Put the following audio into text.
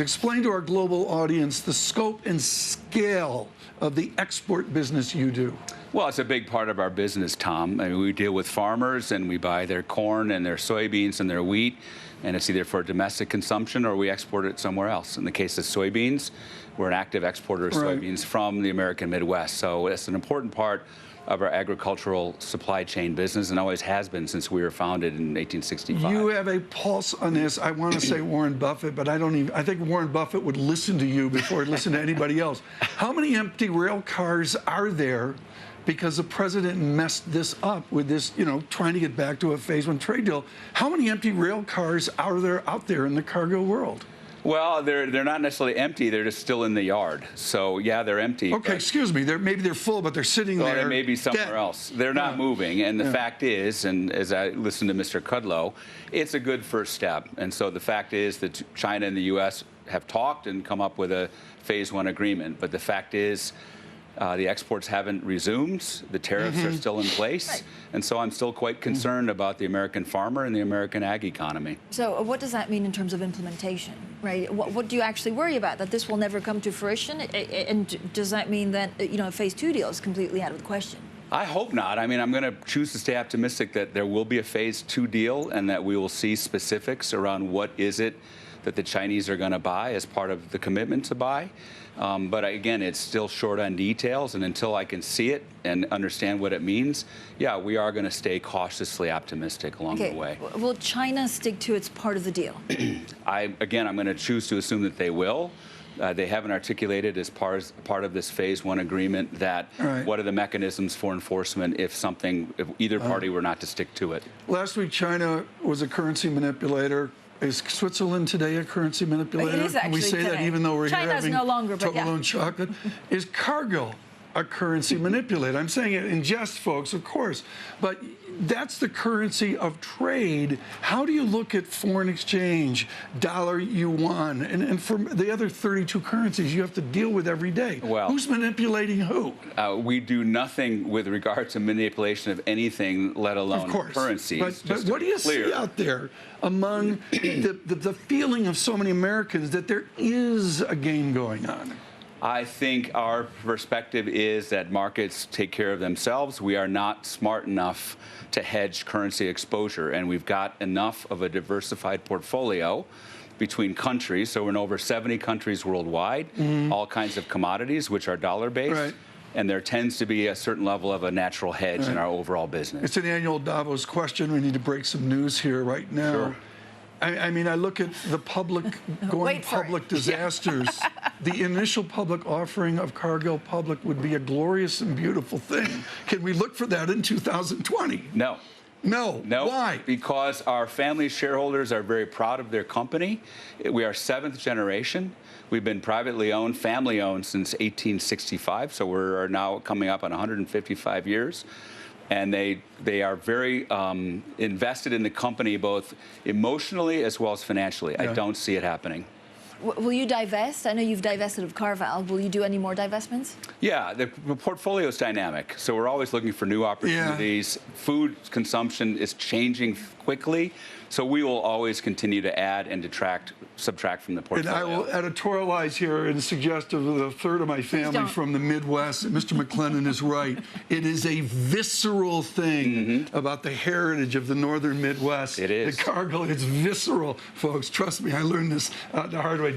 Explain to our global audience the scope and scale of the export business you do. Well, it's a big part of our business, Tom. I mean, we deal with farmers, and we buy their corn and their soybeans and their wheat, and it's either for domestic consumption or we export it somewhere else. In the case of soybeans, we're an active exporter of soybeans from the American Midwest. So it's an important part of our agricultural supply chain business, and always has been since we were founded in 1865. You have a pulse on this. I want to say Warren Buffett, but I think Warren Buffett would listen to you before he'd listen to anybody else. How many empty rail cars are there because the president messed this up with this, trying to get back to a phase one trade deal? How many empty rail cars are there out there in the cargo world? Well, they're not necessarily empty. They're just still in the yard. So, yeah, they're empty. Okay, excuse me. Maybe they're full, but they're sitting there. They may be somewhere else. They're not moving. And the fact is, and as I listened to Mr. Kudlow, it's a good first step. And so the fact is that China and the U.S. have talked and come up with a phase one agreement. But the fact is, the exports haven't resumed. The tariffs are still in place. Right. And so I'm still quite concerned about the American farmer and the American ag economy. So what does that mean in terms of implementation, right? What do you actually worry about, that this will never come to fruition? And does that mean that, a phase two deal is completely out of the question? I hope not. I mean, I'm going to choose to stay optimistic that there will be a phase two deal and that we will see specifics around what is it that the Chinese are going to buy as part of the commitment to buy. But again, it's still short on details, and until I can see it and understand what it means, yeah, we are going to stay cautiously optimistic along the way. Will China stick to its part of the deal? I'm going to choose to assume that they will. They haven't articulated as part of this phase one agreement that what are the mechanisms for enforcement if either party were not to stick to it. Last week, China was a currency manipulator. Is Switzerland today a currency manipulator? It is actually. We say today. that even though we're China's here having no longer, but Toblerone chocolate. Is Cargill a currency manipulator? I'm saying it in jest, folks, of course. But that's the currency of trade. How do you look at foreign exchange, dollar, yuan, and for the other 32 currencies you have to deal with every day? Well, who's manipulating who? We do nothing with regard to manipulation of anything, let alone currencies. But what do you see out there among the feeling of so many Americans that there is a game going on? I think our perspective is that markets take care of themselves. We are not smart enough to hedge currency exposure, and we've got enough of a diversified portfolio between countries. So we're in over 70 countries worldwide, all kinds of commodities, which are dollar-based. Right. And there tends to be a certain level of a natural hedge in our overall business. It's an annual Davos question. We need to break some news here right now. Sure. I mean, I look at the public disasters. The initial public offering of Cargill Public would be a glorious and beautiful thing. Can we look for that in 2020? No. No. Why? Because our family shareholders are very proud of their company. We are seventh generation. We've been privately owned, family owned since 1865. So we're now coming up on 155 years. And they are very invested in the company, both emotionally as well as financially. Yeah. I don't see it happening. Will you divest? I know you've divested of Carval. Will you do any more divestments? Yeah, the portfolio is dynamic, so we're always looking for new opportunities. Yeah. Food consumption is changing quickly, so we will always continue to add and subtract from the portfolio. And I will editorialize here and suggest to a third of my family from the Midwest that Mr. MacLennan is right. It is a visceral thing about the heritage of the northern Midwest. It is. The Cargill, it's visceral, folks. Trust me, I learned this the hard way.